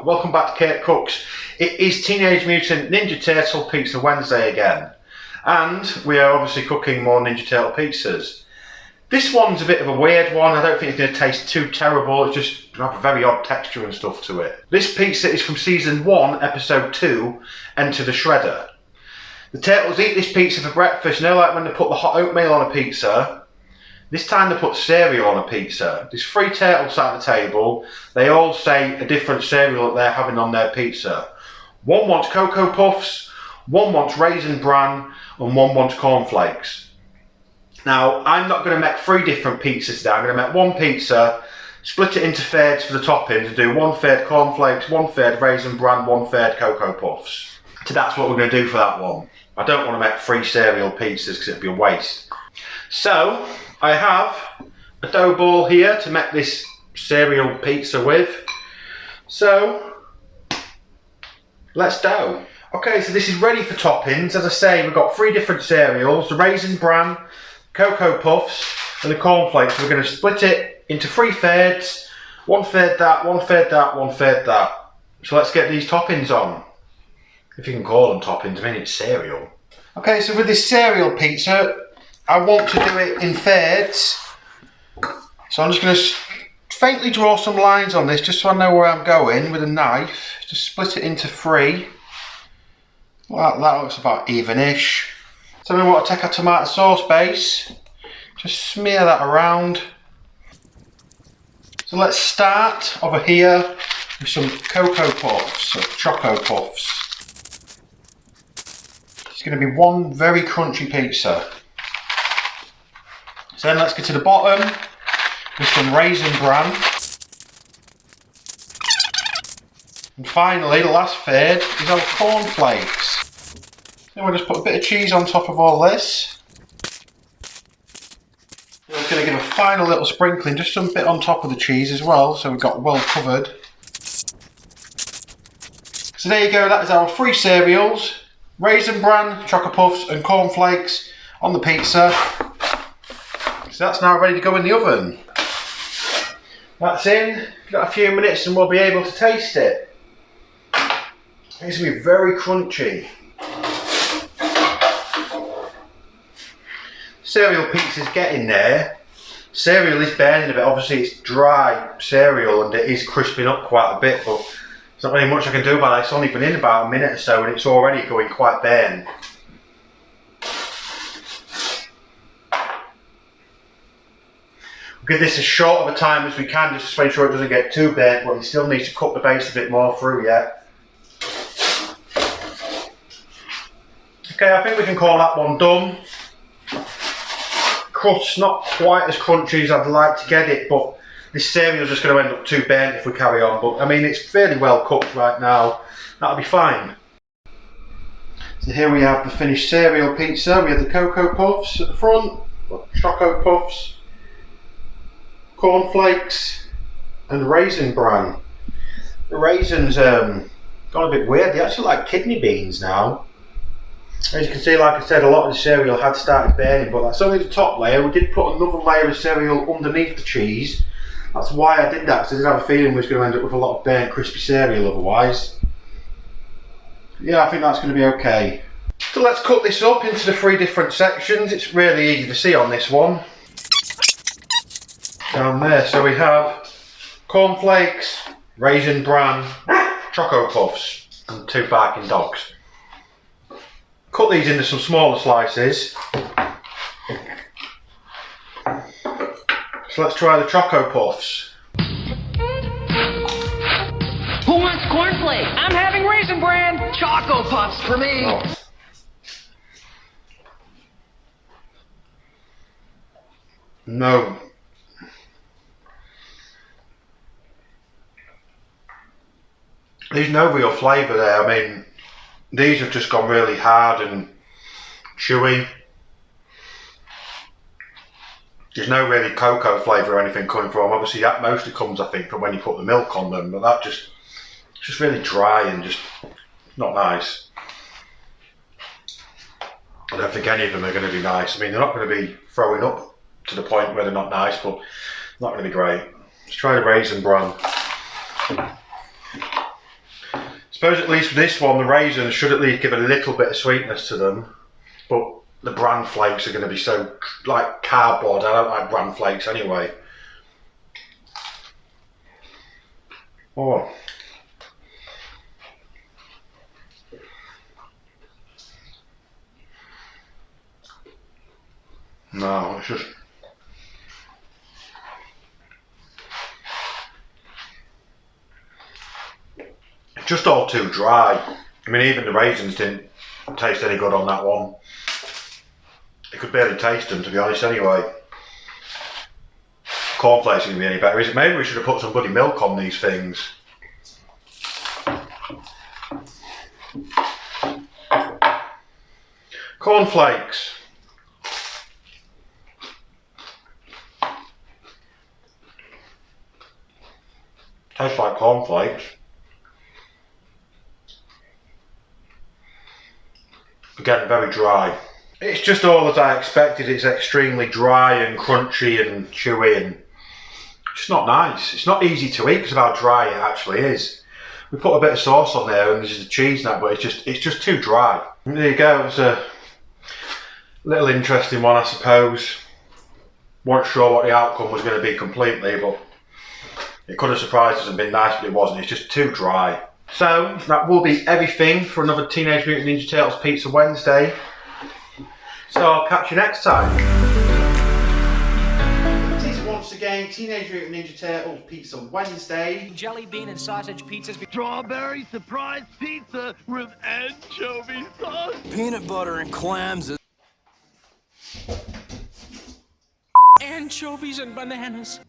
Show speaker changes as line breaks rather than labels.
welcome back to Kirk Kooks. It is Teenage Mutant Ninja Turtle Pizza Wednesday again, and we are obviously cooking more Ninja Turtle pizzas. This one's a bit of a weird one. I don't think it's going to taste too terrible. It's just going to have a very odd texture and stuff to it. This pizza is from Season 1, Episode 2, Enter the Shredder. The turtles eat this pizza for breakfast. You know, like when they put the hot oatmeal on a pizza? This time they put cereal on a pizza. There's 3 turtles sat at the table. They all say a different cereal that they're having on their pizza. One wants Choco Puffs, one wants Raisin Bran, and one wants Cornflakes. Now, I'm not going to make 3 different pizzas today. I'm going to make one pizza, split it into thirds for the toppings, and do 1/3 Cornflakes, 1/3 Raisin Bran, 1/3 Choco Puffs. So that's what we're going to do for that one. I don't want to make 3 cereal pizzas because it'd be a waste. So, I have a dough ball here to make this cereal pizza with. So, let's dough. Okay, so this is ready for toppings. As I say, we've got 3 different cereals, the Raisin Bran, Choco Puffs, and the Cornflakes. We're going to split it into 3 thirds, 1/3 that, 1/3 that, 1/3 that. So let's get these toppings on. If you can call them toppings, I mean it's cereal. Okay, so with this cereal pizza, I want to do it in thirds. So I'm just going to faintly draw some lines on this just so I know where I'm going with a knife. Just split it into 3. Well, that looks about even-ish. So we want to take our tomato sauce base, just smear that around. So let's start over here with some Choco Puffs, or Choco Puffs. It's going to be one very crunchy pizza. So then let's get to the bottom with some Raisin Bran. And finally, the last third is our Cornflakes. Then we'll just put a bit of cheese on top of all this. We're going to give a final little sprinkling, just some bit on top of the cheese as well, so we've got well covered. So there you go, that is our 3 cereals, Raisin Bran, Choco Puffs and Cornflakes on the pizza. So that's now ready to go in the oven. That's in, we've got a few minutes and we'll be able to taste it. It's going to be very crunchy. Cereal pizza's getting there. Cereal is burning a bit, obviously it's dry cereal and it is crisping up quite a bit, but there's not really much I can do about it. It's only been in about a minute or so and it's already going quite burnt. We'll give this as short of a time as we can just to make sure it doesn't get too burnt, but it still needs to cook the base a bit more through yet. Okay, I think we can call that one done. Crust's not quite as crunchy as I'd like to get it, but this cereal's just going to end up too burnt if we carry on. But I mean, it's fairly well cooked right now. That'll be fine. So here we have the finished cereal pizza. We have the Choco Puffs at the front, Choco Puffs, Cornflakes, and Raisin Bran. The raisins gone a bit weird. They actually like kidney beans now. As you can see, like I said, a lot of the cereal had started burning, but that's only the top layer. We did put another layer of cereal underneath the cheese. That's why I did that, because I did have a feeling we was going to end up with a lot of burnt, crispy cereal otherwise. Yeah, I think that's going to be okay. So let's cut this up into the 3 different sections. It's really easy to see on this one. Down there, so we have Cornflakes, Raisin Bran, Choco Puffs, and 2 barking dogs. Cut these into some smaller slices. So let's try the Choco Puffs.
Who wants cornflakes? I'm having Raisin Bran. Choco Puffs for me.
Oh. No. There's no real flavour there. I mean, these have just gone really hard and chewy. There's no really cocoa flavour or anything coming from. Obviously that mostly comes, I think, from when you put the milk on them, but that just, it's just really dry and just not nice. I don't think any of them are going to be nice. I mean, they're not going to be throwing up to the point where they're not nice, but not going to be great. Let's try the Raisin Bran. suppose at least with this one, the raisins should at least give a little bit of sweetness to them. But the bran flakes are going to be so like cardboard. I don't like bran flakes anyway. Oh. No, it's just all too dry. I mean, even the raisins didn't taste any good on that one. You could barely taste them, to be honest, anyway. Cornflakes isn't going to be any better, is it? Maybe we should have put some bloody milk on these things. Cornflakes. Tastes like cornflakes. Again, very dry. It's just all as I expected. It's extremely dry and crunchy and chewy and just not nice. It's not easy to eat because of how dry it actually is. We put a bit of sauce on there and there's a cheese now, but it's just too dry. And there you go. It's a little interesting one, I suppose. Weren't sure what the outcome was going to be completely, but it could have surprised us and been nice, but it wasn't. It's just too dry. So that will be everything for another Teenage Mutant Ninja Turtles Pizza Wednesday. So I'll catch you next time. It is once again Teenage Mutant Ninja Turtles Pizza Wednesday.
Jelly bean and sausage pizzas.
Strawberry surprise pizza with anchovy sauce.
Peanut butter and clams.
Anchovies and bananas.